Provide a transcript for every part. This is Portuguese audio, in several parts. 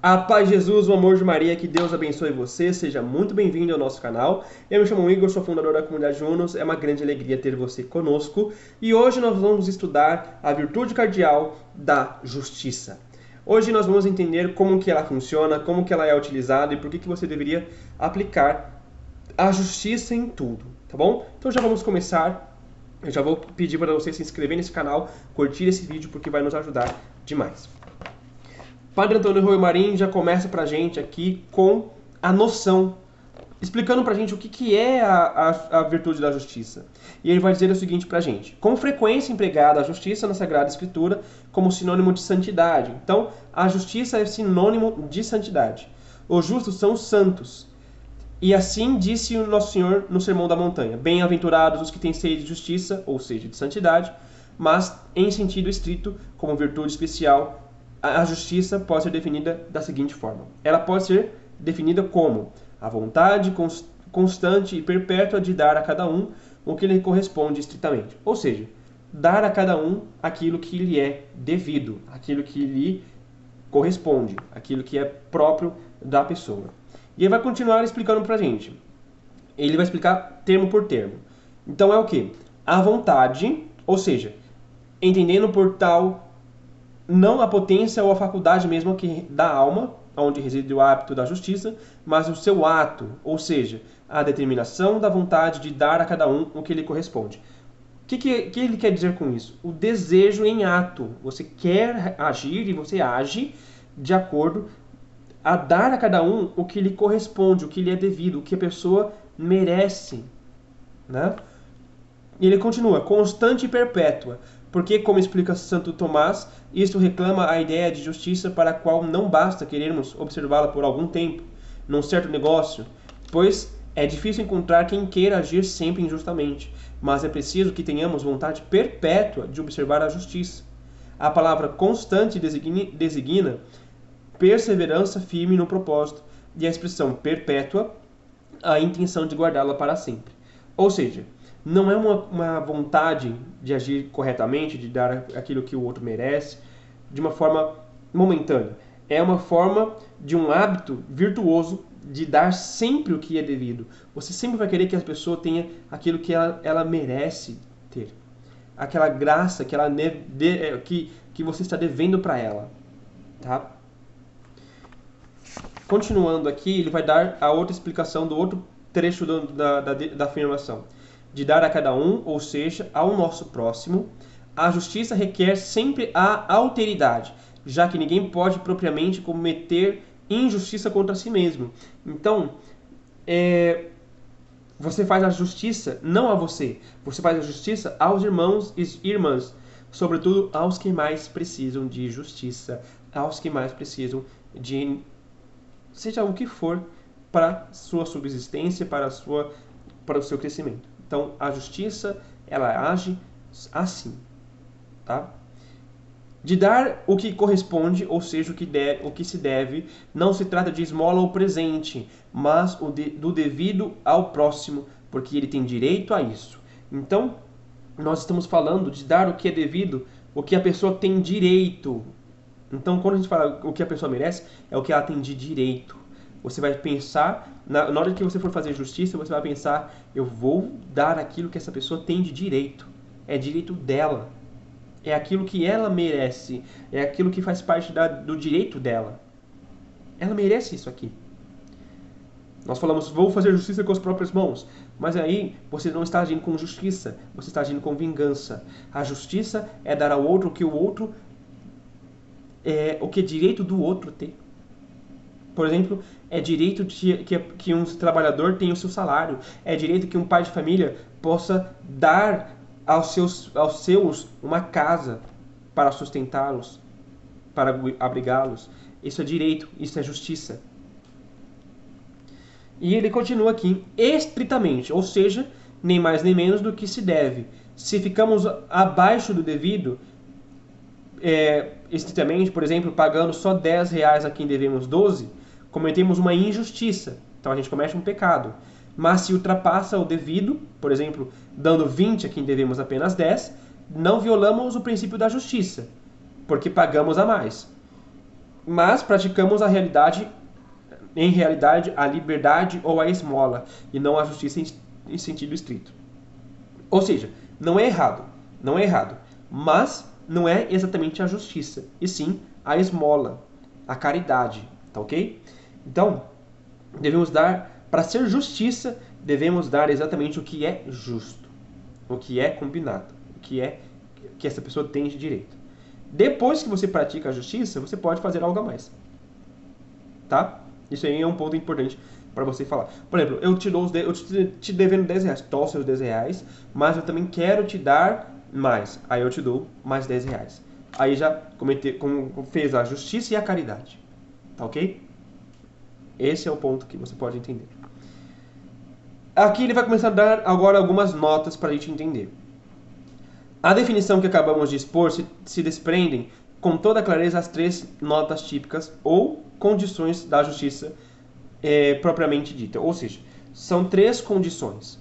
A paz de Jesus, o amor de Maria, que Deus abençoe você, seja muito bem-vindo ao nosso canal. Eu me chamo Igor, sou fundador da comunidade Junos, é uma grande alegria ter você conosco. E hoje nós vamos estudar a virtude cardeal da justiça. Hoje nós vamos entender como que ela funciona, como que ela é utilizada e por que você deveria aplicar a justiça em tudo, tá bom? Então já vamos começar. Eu já vou pedir para você se inscrever nesse canal, curtir esse vídeo porque vai nos ajudar demais. Padre Antônio Rui Marim já começa pra gente aqui com a noção, explicando pra gente o que é a virtude da justiça. E ele vai dizer o seguinte pra gente: com frequência empregada a justiça na Sagrada Escritura como sinônimo de santidade. Então, a justiça é sinônimo de santidade. Os justos são os santos. E assim disse o Nosso Senhor no Sermão da Montanha: bem-aventurados os que têm sede de justiça, ou seja, de santidade, mas em sentido estrito, como virtude especial. A justiça pode ser definida da seguinte forma. Ela pode ser definida como a vontade constante e perpétua de dar a cada um o que lhe corresponde estritamente. Ou seja, dar a cada um aquilo que lhe é devido, aquilo que lhe corresponde, aquilo que é próprio da pessoa. E ele vai continuar explicando pra gente. Ele vai explicar termo por termo. Então é o que? A vontade, ou seja, entendendo por tal não a potência ou a faculdade mesmo que da alma, onde reside o hábito da justiça, mas o seu ato, ou seja, a determinação da vontade de dar a cada um o que lhe corresponde. O que ele quer dizer com isso? O desejo em ato. Você quer agir e você age de acordo a dar a cada um o que lhe corresponde, o que lhe é devido, o que a pessoa merece, né? E ele continua, constante e perpétua, porque, como explica Santo Tomás, isto reclama a ideia de justiça para a qual não basta querermos observá-la por algum tempo, num certo negócio, pois é difícil encontrar quem queira agir sempre injustamente, mas é preciso que tenhamos vontade perpétua de observar a justiça. A palavra constante designa perseverança firme no propósito, e a expressão perpétua, a intenção de guardá-la para sempre. Ou seja, não é uma vontade de agir corretamente, de dar aquilo que o outro merece, de uma forma momentânea. É uma forma de um hábito virtuoso de dar sempre o que é devido. Você sempre vai querer que a pessoa tenha aquilo que ela merece ter. Aquela graça que você está devendo para ela. Tá? Continuando aqui, ele vai dar a outra explicação do outro trecho da afirmação. De dar a cada um, ou seja, ao nosso próximo, a justiça requer sempre a alteridade, já que ninguém pode propriamente cometer injustiça contra si mesmo. Então, você faz a justiça não a você, você faz a justiça aos irmãos e irmãs, sobretudo aos que mais precisam de justiça, aos que mais precisam de seja o que for para sua subsistência, para o seu crescimento. Então, a justiça, ela age assim, tá? De dar o que corresponde, ou seja, o que se deve, não se trata de esmola ou presente, mas do devido ao próximo, porque ele tem direito a isso. Então, nós estamos falando de dar o que é devido, o que a pessoa tem direito. Então, quando a gente fala o que a pessoa merece, é o que ela tem de direito. Você vai pensar, na hora que você for fazer justiça, você vai pensar, eu vou dar aquilo que essa pessoa tem de direito. É direito dela. É aquilo que ela merece. É aquilo que faz parte do direito dela. Ela merece isso aqui. Nós falamos, vou fazer justiça com as próprias mãos. Mas aí você não está agindo com justiça, você está agindo com vingança. A justiça é dar ao outro o que o outro o que é direito do outro ter. Por exemplo, é direito que um trabalhador tenha o seu salário. É direito que um pai de família possa dar aos seus uma casa para sustentá-los, para abrigá-los. Isso é direito, isso é justiça. E ele continua aqui, estritamente, ou seja, nem mais nem menos do que se deve. Se ficamos abaixo do devido, estritamente, por exemplo, pagando só R$10 a quem devemos 12, cometemos uma injustiça. Então a gente comete um pecado. Mas se ultrapassa o devido, por exemplo, dando 20 a quem devemos apenas 10, não violamos o princípio da justiça, porque pagamos a mais. mas praticamos em realidade, a liberdade ou a esmola, e não a justiça em sentido estrito. Ou seja, não é errado, mas não é exatamente a justiça, e sim a esmola, a caridade, tá ok? Então, devemos dar, para ser justiça, devemos dar exatamente o que é justo, o que é combinado, o que essa pessoa tem de direito. Depois que você pratica a justiça, você pode fazer algo a mais, tá? Isso aí é um ponto importante para você falar. Por exemplo, eu te devendo 10 reais, tô seus 10 reais, mas eu também quero te dar mais. Aí eu te dou mais 10 reais. Aí já fez a justiça e a caridade. Tá ok? Esse é o ponto que você pode entender. Aqui ele vai começar a dar agora algumas notas para a gente entender. A definição que acabamos de expor se desprendem com toda clareza as 3 notas típicas ou condições da justiça propriamente dita. Ou seja, são 3 condições.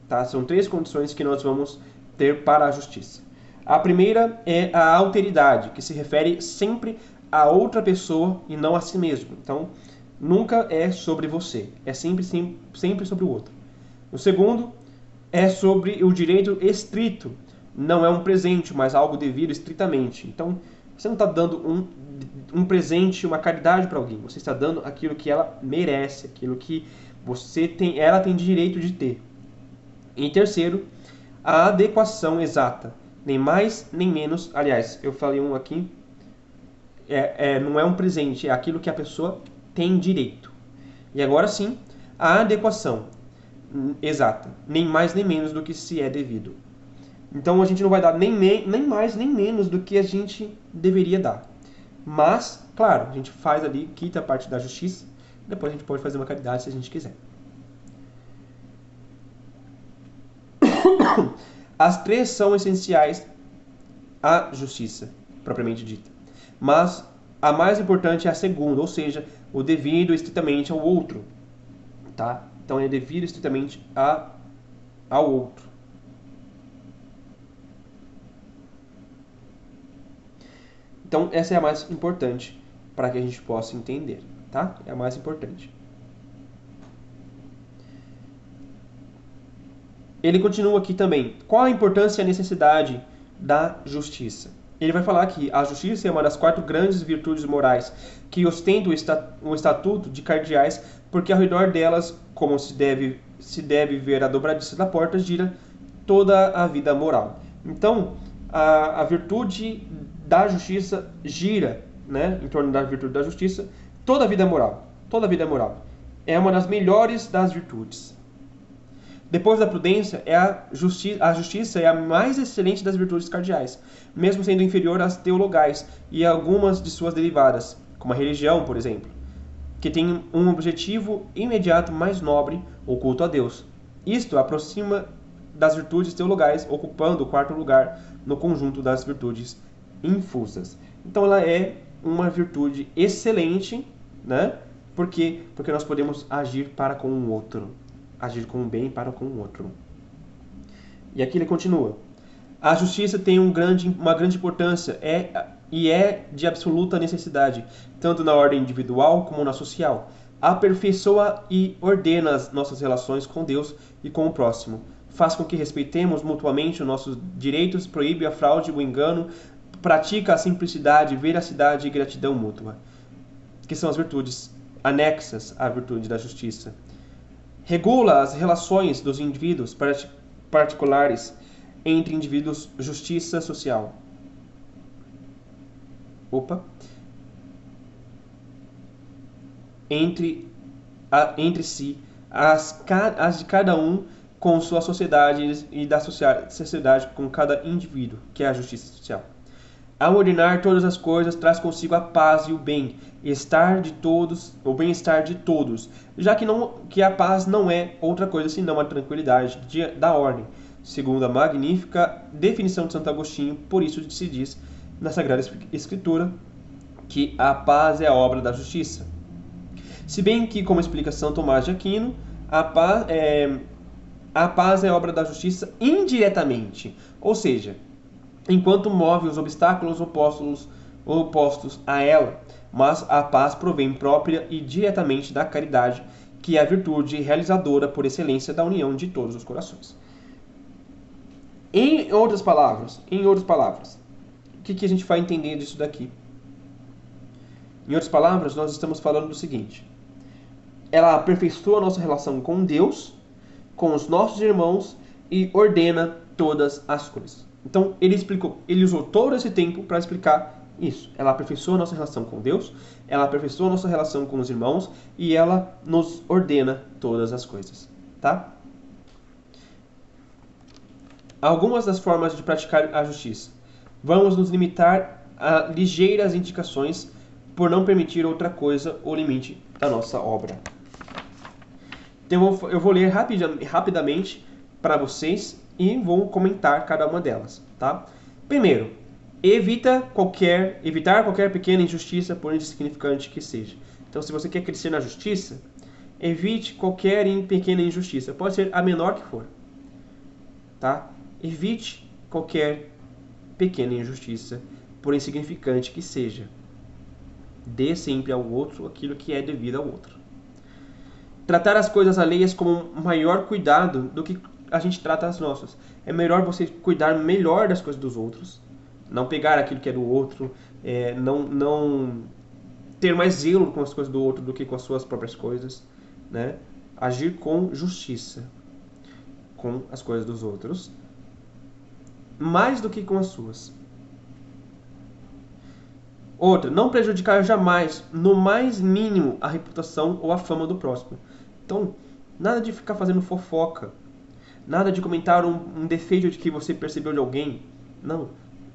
Tá? São 3 condições que nós vamos ter para a justiça. A primeira é a alteridade, que se refere sempre a outra pessoa e não a si mesmo. Então, nunca é sobre você, é sempre sobre o outro. O segundo é sobre o direito estrito. Não é um presente, mas algo devido estritamente. Então, você não está dando um presente, uma caridade para alguém. Você está dando aquilo que ela merece, aquilo que ela tem direito de ter. Em terceiro, a adequação exata. Nem mais, nem menos. Aliás, eu falei um aqui. Não é um presente, é aquilo que a pessoa tem direito. E agora sim, a adequação exata. Nem mais, nem menos do que se é devido. Então a gente não vai dar nem mais nem menos do que a gente deveria dar. Mas, claro, a gente faz ali, quita a parte da justiça, depois a gente pode fazer uma caridade se a gente quiser. As 3 são essenciais à justiça, propriamente dita. Mas a mais importante é a segunda, ou seja, o devido estritamente ao outro. Tá? Então é devido estritamente ao outro. Então, essa é a mais importante para que a gente possa entender, tá? É a mais importante. Ele continua aqui também. Qual a importância e a necessidade da justiça? Ele vai falar que a justiça é uma das 4 grandes virtudes morais que ostentam o estatuto de cardeais, porque ao redor delas, como se deve ver a dobradiça da porta, gira toda a vida moral. Então, a virtude da justiça gira, né, em torno da virtude da justiça, toda a vida moral. Toda a vida moral. É uma das melhores das virtudes. Depois da prudência, a justiça é a mais excelente das virtudes cardeais, mesmo sendo inferior às teologais e a algumas de suas derivadas, como a religião, por exemplo, que tem um objetivo imediato mais nobre, o culto a Deus. Isto aproxima das virtudes teologais, ocupando o 4º lugar no conjunto das virtudes infusas. Então ela é uma virtude excelente, né? Por quê? Porque nós podemos agir para com o outro. Agir com o bem para com o outro. E aqui ele continua. A justiça tem uma grande importância e é de absoluta necessidade, tanto na ordem individual como na social. Aperfeiçoa e ordena as nossas relações com Deus e com o próximo. Faz com que respeitemos mutuamente os nossos direitos, proíbe a fraude, o engano, pratica a simplicidade, veracidade e gratidão mútua, que são as virtudes anexas à virtude da justiça. Regula as relações dos indivíduos particulares entre indivíduos, justiça social. Entre si, as de cada um com sua sociedade e da sociedade com cada indivíduo, que é a justiça social. Ao ordenar todas as coisas, traz consigo a paz e o bem-estar de todos, já que a paz não é outra coisa senão a tranquilidade da ordem, segundo a magnífica definição de Santo Agostinho. Por isso se diz na Sagrada Escritura que a paz é a obra da justiça. Se bem que, como explica São Tomás de Aquino, a paz é obra da justiça indiretamente, ou seja, enquanto move os obstáculos opostos a ela, mas a paz provém própria e diretamente da caridade, que é a virtude realizadora por excelência da união de todos os corações. Em outras palavras, o que a gente vai entender disso daqui? Em outras palavras, nós estamos falando do seguinte: ela aperfeiçoa a nossa relação com Deus, com os nossos irmãos e ordena todas as coisas. Então, ele usou todo esse tempo para explicar isso. Ela aperfeiçoa a nossa relação com Deus, ela aperfeiçoa a nossa relação com os irmãos e ela nos ordena todas as coisas, tá? Algumas das formas de praticar a justiça. Vamos nos limitar a ligeiras indicações por não permitir outra coisa ou limite da nossa obra. Então eu vou ler rapidamente para vocês e vou comentar cada uma delas, tá? Primeiro, evitar qualquer pequena injustiça, por insignificante que seja. Então, se você quer crescer na justiça, evite qualquer pequena injustiça. Pode ser a menor que for, tá? Evite qualquer pequena injustiça, por insignificante que seja. Dê sempre ao outro aquilo que é devido ao outro. Tratar as coisas alheias com maior cuidado do que a gente trata as nossas. É melhor você cuidar melhor das coisas dos outros, não pegar aquilo que é do outro, não ter mais zelo com as coisas do outro do que com as suas próprias coisas, né? Agir com justiça com as coisas dos outros, mais do que com as suas. Outra, não prejudicar jamais, no mais mínimo, a reputação ou a fama do próximo. Então, nada de ficar fazendo fofoca, nada de comentar um defeito de que você percebeu de alguém. Não,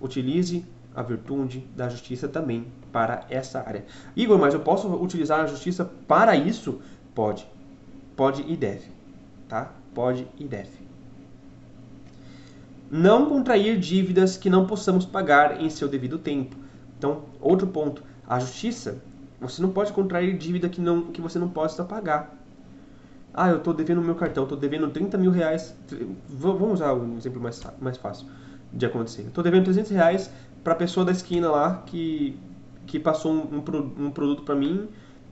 utilize a virtude da justiça também para essa área. Igor, mas eu posso utilizar a justiça para isso? Pode. Pode e deve. Tá? Pode e deve. Não contrair dívidas que não possamos pagar em seu devido tempo. Então, outro ponto, a justiça, você não pode contrair dívida que você não possa pagar. Ah, eu estou devendo o meu cartão, estou devendo 30 mil reais. Vamos usar um exemplo mais fácil de acontecer. Estou devendo 300 reais para a pessoa da esquina lá que passou um produto para mim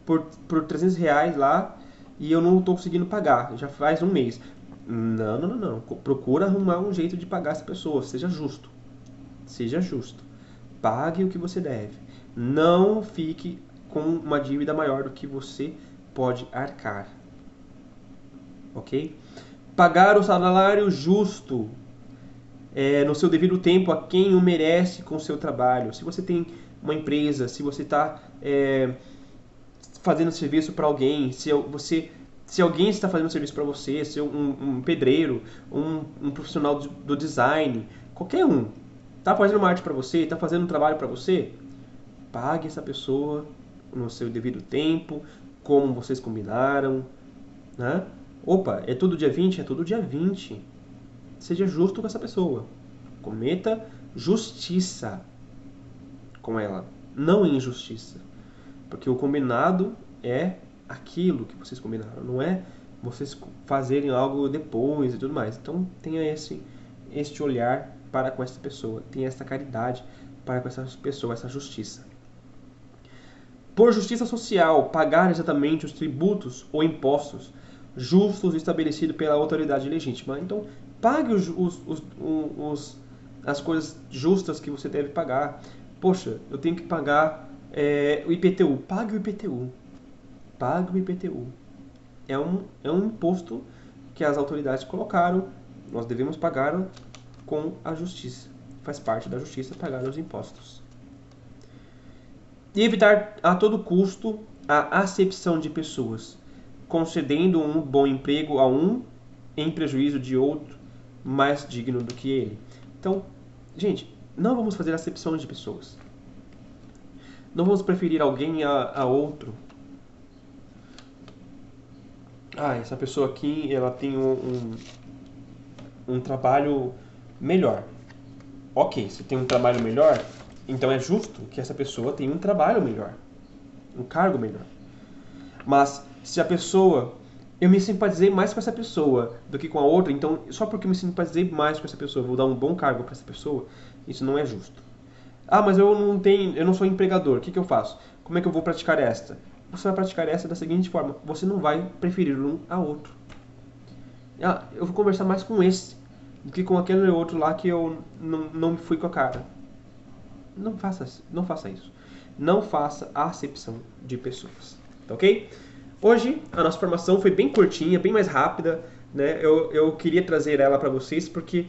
por 300 reais lá e eu não estou conseguindo pagar, já faz um mês. Não. Procura arrumar um jeito de pagar essa pessoa, seja justo. Seja justo. Pague o que você deve. Não fique com uma dívida maior do que você pode arcar. Ok? Pagar o salário justo no seu devido tempo a quem o merece com o seu trabalho. Se você tem uma empresa, se você está fazendo serviço para alguém, se alguém está fazendo serviço para você, se um pedreiro, um profissional do design, qualquer um, está fazendo uma arte para você, está fazendo um trabalho para você, pague essa pessoa no seu devido tempo, como vocês combinaram, né? Opa, é todo dia 20? É todo dia 20. Seja justo com essa pessoa. Cometa justiça com ela, não injustiça. Porque o combinado é aquilo que vocês combinaram, não é vocês fazerem algo depois e tudo mais. Então tenha este olhar para com essa pessoa, tenha essa caridade para com essa pessoa, essa justiça. Por justiça social, pagar exatamente os tributos ou impostos justos estabelecidos pela autoridade legítima. Então, pague as coisas justas que você deve pagar. Poxa, eu tenho que pagar o IPTU. Pague o IPTU. Pague o IPTU. É um imposto que as autoridades colocaram. Nós devemos pagar com a justiça. Faz parte da justiça pagar os impostos. E evitar a todo custo a acepção de pessoas, concedendo um bom emprego a um em prejuízo de outro mais digno do que ele. Então, gente, não vamos fazer acepção de pessoas. Não vamos preferir alguém a outro. Ah, essa pessoa aqui, ela tem um trabalho melhor. Ok, se tem um trabalho melhor, então é justo que essa pessoa tenha um trabalho melhor, um cargo melhor. Mas se a pessoa, eu me simpatizei mais com essa pessoa do que com a outra, então só porque eu me simpatizei mais com essa pessoa, eu vou dar um bom cargo para essa pessoa, isso não é justo. Ah, mas eu não sou empregador, o que eu faço? como é que eu vou praticar esta? Você vai praticar esta da seguinte forma: você não vai preferir um a outro. Eu vou conversar mais com esse do que com aquele outro lá que eu não fui com a cara. Não faça isso. Não faça acepção de pessoas. Tá ok? Hoje a nossa formação foi bem curtinha, bem mais rápida, né? Eu queria trazer ela para vocês porque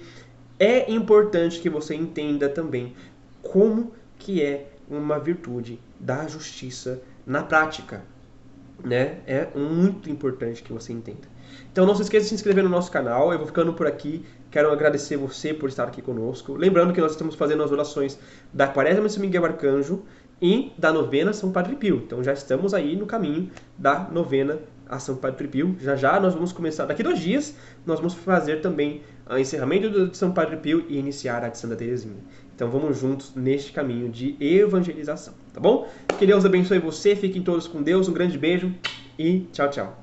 é importante que você entenda também como que é uma virtude da justiça na prática, né? É muito importante que você entenda. Então não se esqueça de se inscrever no nosso canal. Eu vou ficando por aqui. Quero agradecer você por estar aqui conosco. Lembrando que nós estamos fazendo as orações da Quaresma de São Miguel Arcanjo e da novena São Padre Pio. Então já estamos aí no caminho da novena a São Padre Pio. Já já nós vamos começar, daqui 2 dias, nós vamos fazer também o encerramento de São Padre Pio e iniciar a de Santa Teresinha. Então vamos juntos neste caminho de evangelização, tá bom? Que Deus abençoe você, fiquem todos com Deus, um grande beijo e tchau, tchau.